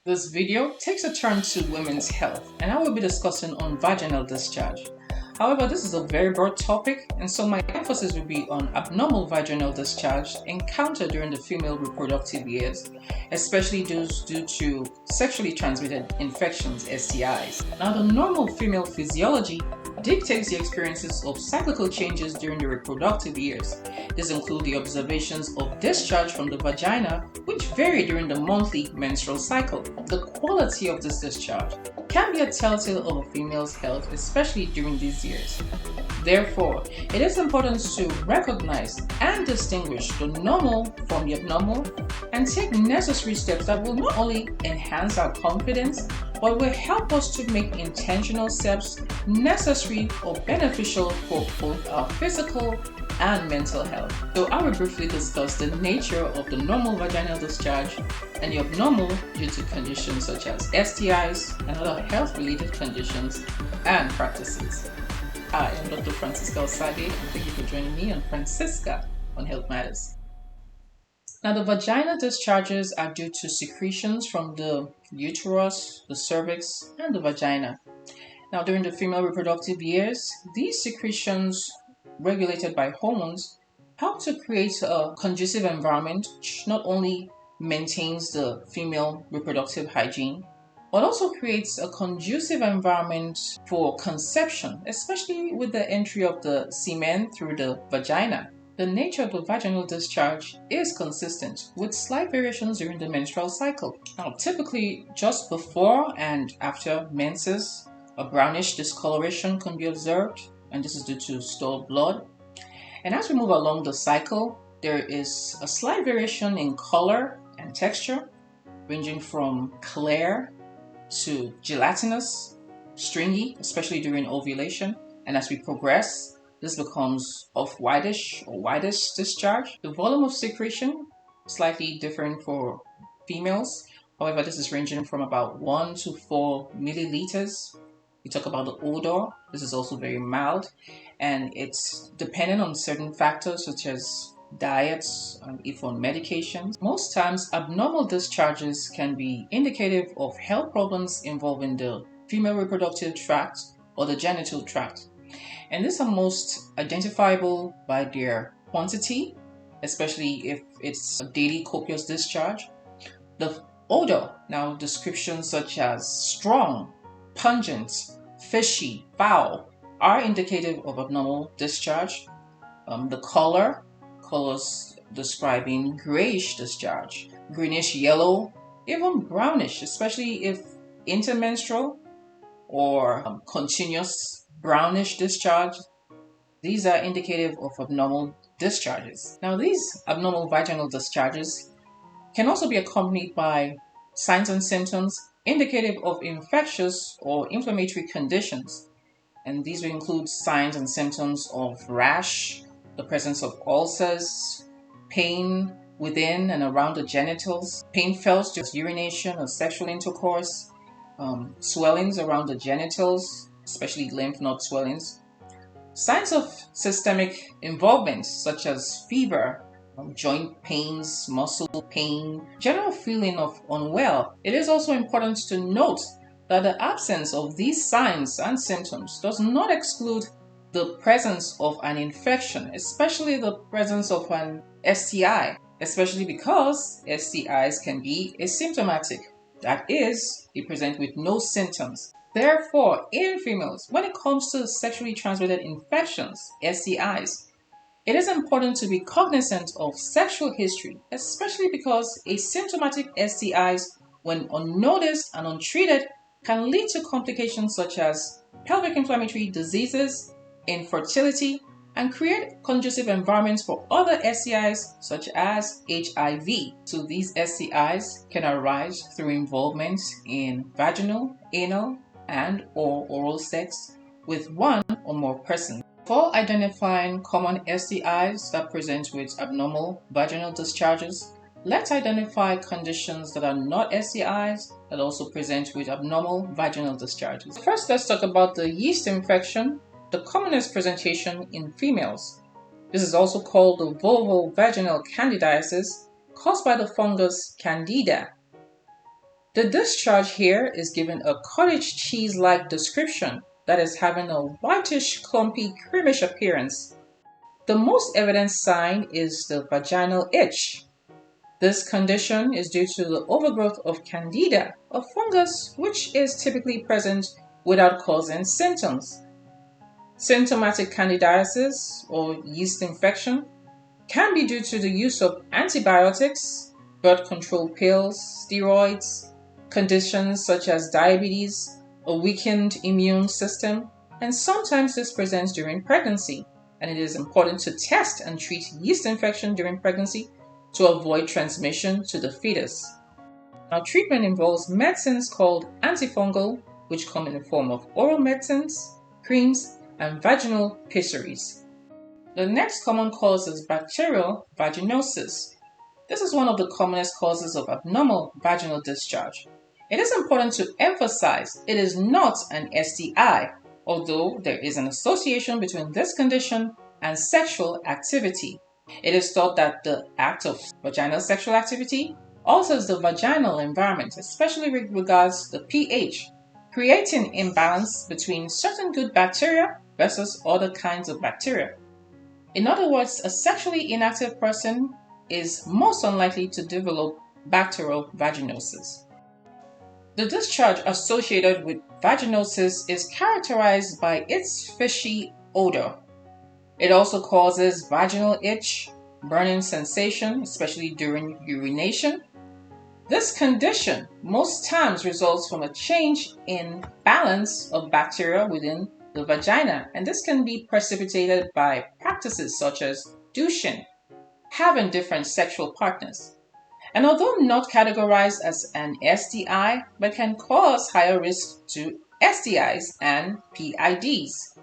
This video takes a turn to women's health, and I will be discussing on vaginal discharge. However, this is a very broad topic, and so my emphasis will be on abnormal vaginal discharge encountered during the female reproductive years, especially those due to sexually transmitted infections, STIs. Now, the normal female physiology dictates the experiences of cyclical changes during the reproductive years. These include the observations of discharge from the vagina, which vary during the monthly menstrual cycle. The quality of this discharge can be a telltale of a female's health, especially during these years. Therefore, it is important to recognize and distinguish the normal from the abnormal and take necessary steps that will not only enhance our confidence, but will help us to make intentional steps necessary or beneficial for both our physical and mental health. So I will briefly discuss the nature of the normal vaginal discharge and the abnormal due to conditions such as STIs and other health-related conditions and practices. I am Dr. Francisca Osage, and thank you for joining me on Francisca on Health Matters. Now, the vaginal discharges are due to secretions from the uterus, the cervix, and the vagina. Now, during the female reproductive years, these secretions, regulated by hormones, help to create a conducive environment which not only maintains the female reproductive hygiene, but also creates a conducive environment for conception, especially with the entry of the semen through the vagina. The nature of the vaginal discharge is consistent, with slight variations during the menstrual cycle. Now, typically just before and after menses, a brownish discoloration can be observed, and this is due to stored blood. And as we move along the cycle, there is a slight variation in color and texture, ranging from clear to gelatinous, stringy, especially during ovulation. And as we progress, this becomes whitish or whitish discharge. The volume of secretion slightly different for females. However, this is ranging from about 1 to 4 milliliters. We talk about the odor. This is also very mild, and it's dependent on certain factors such as diets and if on medications. Most times, abnormal discharges can be indicative of health problems involving the female reproductive tract or the genital tract. And these are most identifiable by their quantity, especially if it's a daily copious discharge. The odor, now descriptions such as strong, pungent, fishy, foul, are indicative of abnormal discharge. The colors describing grayish discharge, greenish yellow, even brownish, especially if intermenstrual or continuous brownish discharge. These are indicative of abnormal discharges. Now, these abnormal vaginal discharges can also be accompanied by signs and symptoms indicative of infectious or inflammatory conditions. And these will include signs and symptoms of rash, the presence of ulcers, pain within and around the genitals, pain felt during urination or sexual intercourse, swellings around the genitals, especially lymph node swellings, signs of systemic involvement such as fever, joint pains, muscle pain, general feeling of unwell. It is also important to note that the absence of these signs and symptoms does not exclude the presence of an infection, especially the presence of an STI, especially because STIs can be asymptomatic. That is, they present with no symptoms. Therefore, in females, when it comes to sexually transmitted infections, STIs, it is important to be cognizant of sexual history, especially because asymptomatic STIs, when unnoticed and untreated, can lead to complications such as pelvic inflammatory diseases, infertility, and create conducive environments for other STIs such as HIV. So these STIs can arise through involvement in vaginal, anal, and or oral sex with one or more persons. For identifying common STIs that present with abnormal vaginal discharges, let's identify conditions that are not STIs that also present with abnormal vaginal discharges. First, let's talk about the yeast infection, the commonest presentation in females. This is also called the vulvovaginal candidiasis, caused by the fungus Candida. The discharge here is given a cottage cheese-like description, that is having a whitish, clumpy, creamish appearance. The most evident sign is the vaginal itch. This condition is due to the overgrowth of Candida, a fungus which is typically present without causing symptoms. Symptomatic candidiasis or yeast infection can be due to the use of antibiotics, birth control pills, steroids, conditions such as diabetes, a weakened immune system, and sometimes this presents during pregnancy. And it is important to test and treat yeast infection during pregnancy to avoid transmission to the fetus. Now, treatment involves medicines called antifungal, which come in the form of oral medicines, creams, and vaginal pessaries. The next common cause is bacterial vaginosis. This is one of the commonest causes of abnormal vaginal discharge. It is important to emphasize it is not an STI, although there is an association between this condition and sexual activity. It is thought that the act of vaginal sexual activity alters the vaginal environment, especially with regards to the pH, creating imbalance between certain good bacteria versus other kinds of bacteria. In other words, a sexually inactive person is most unlikely to develop bacterial vaginosis. The discharge associated with vaginosis is characterized by its fishy odor. It also causes vaginal itch, burning sensation, especially during urination. This condition most times results from a change in balance of bacteria within the vagina, and this can be precipitated by practices such as douching, having different sexual partners. And although not categorized as an STI, but can cause higher risk to STIs and PIDs.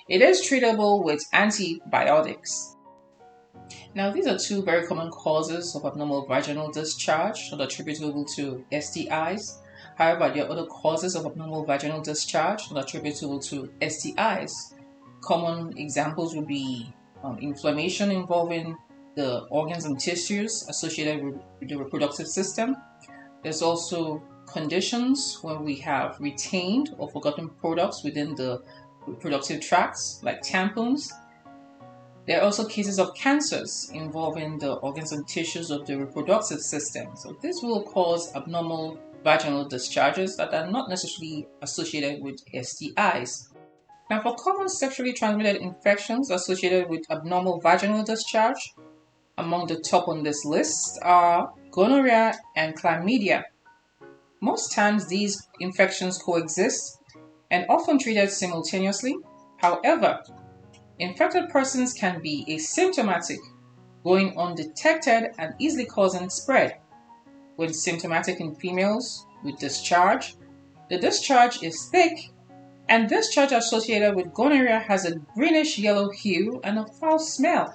It is treatable with antibiotics. Now, these are two very common causes of abnormal vaginal discharge not attributable to STIs. However, there are other causes of abnormal vaginal discharge not attributable to STIs. Common examples would be inflammation involving the organs and tissues associated with the reproductive system. There's also conditions where we have retained or forgotten products within the reproductive tracts, like tampons. There are also cases of cancers involving the organs and tissues of the reproductive system. So this will cause abnormal vaginal discharges that are not necessarily associated with STIs. Now, for common sexually transmitted infections associated with abnormal vaginal discharge, among the top on this list are gonorrhea and chlamydia. Most times these infections coexist and often treated simultaneously. However, infected persons can be asymptomatic, going undetected and easily causing spread. When symptomatic in females with discharge, the discharge is thick, and discharge associated with gonorrhea has a greenish yellow hue and a foul smell.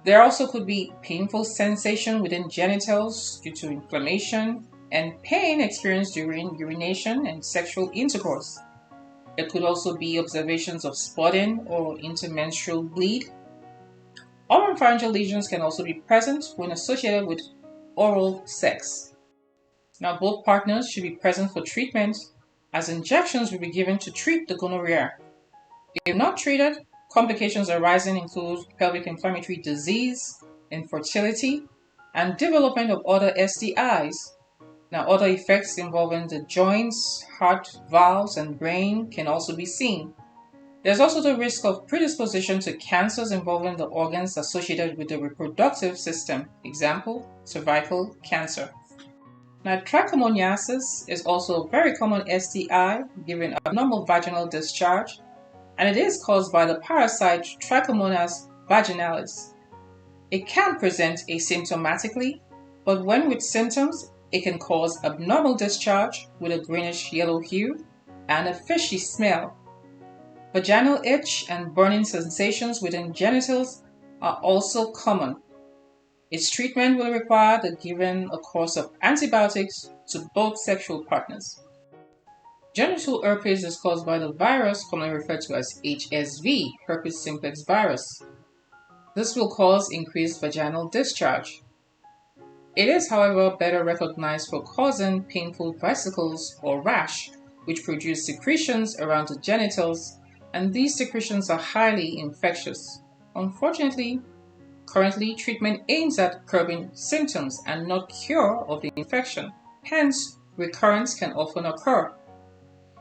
There also could be painful sensation within genitals due to inflammation and pain experienced during urination and sexual intercourse. There could also be observations of spotting or intermenstrual bleed. Oropharyngeal lesions can also be present when associated with oral sex. Now, both partners should be present for treatment, as injections will be given to treat the gonorrhea. If not treated, complications arising include pelvic inflammatory disease, infertility, and development of other STIs. Now, other effects involving the joints, heart, valves, and brain can also be seen. There's also the risk of predisposition to cancers involving the organs associated with the reproductive system, example, cervical cancer. Now, trichomonas is also a very common STI giving abnormal vaginal discharge, and it is caused by the parasite Trichomonas vaginalis. It can present asymptomatically, but when with symptoms, it can cause abnormal discharge with a greenish yellow hue and a fishy smell. Vaginal itch and burning sensations within genitals are also common. Its treatment will require the giving a course of antibiotics to both sexual partners. Genital herpes is caused by the virus commonly referred to as HSV, herpes simplex virus. This will cause increased vaginal discharge. It is, however, better recognized for causing painful vesicles or rash, which produce secretions around the genitals, and these secretions are highly infectious. Unfortunately, currently treatment aims at curbing symptoms and not cure of the infection. Hence, recurrence can often occur.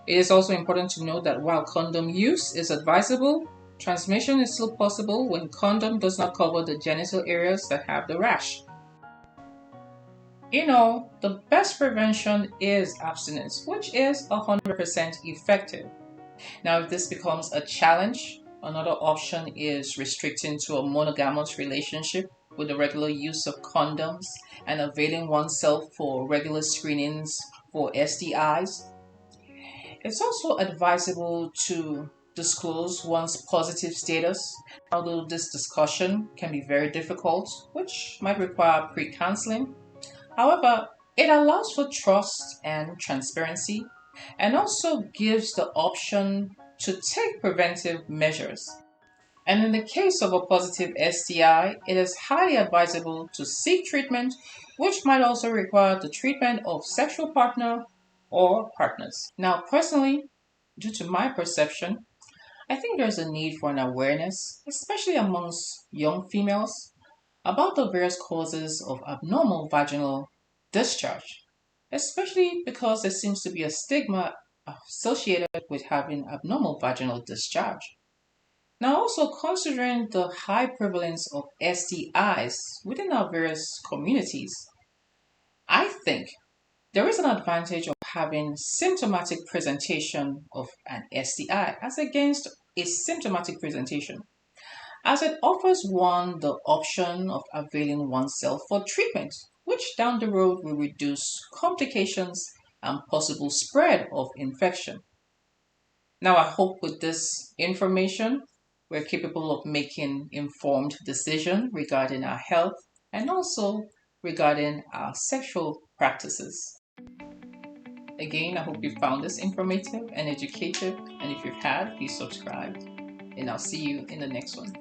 It is also important to note that while condom use is advisable, transmission is still possible when condom does not cover the genital areas that have the rash. The best prevention is abstinence, which is 100% effective. Now, if this becomes a challenge, another option is restricting to a monogamous relationship with the regular use of condoms and availing oneself for regular screenings for STIs. It's also advisable to disclose one's positive status, although this discussion can be very difficult, which might require pre-counseling. However, it allows for trust and transparency and also gives the option to take preventive measures. And in the case of a positive STI, it is highly advisable to seek treatment, which might also require the treatment of sexual partner or partners. Now, personally, due to my perception, I think there's a need for an awareness, especially amongst young females, about the various causes of abnormal vaginal discharge, especially because there seems to be a stigma associated with having abnormal vaginal discharge. Now, also considering the high prevalence of STIs within our various communities, I think there is an advantage of having symptomatic presentation of an STI as against asymptomatic presentation, as it offers one the option of availing oneself for treatment, which down the road will reduce complications and possible spread of infection. Now, I hope with this information, we're capable of making informed decisions regarding our health and also regarding our sexual practices. Again, I hope you found this informative and educative, and if you've had, please subscribe, and I'll see you in the next one.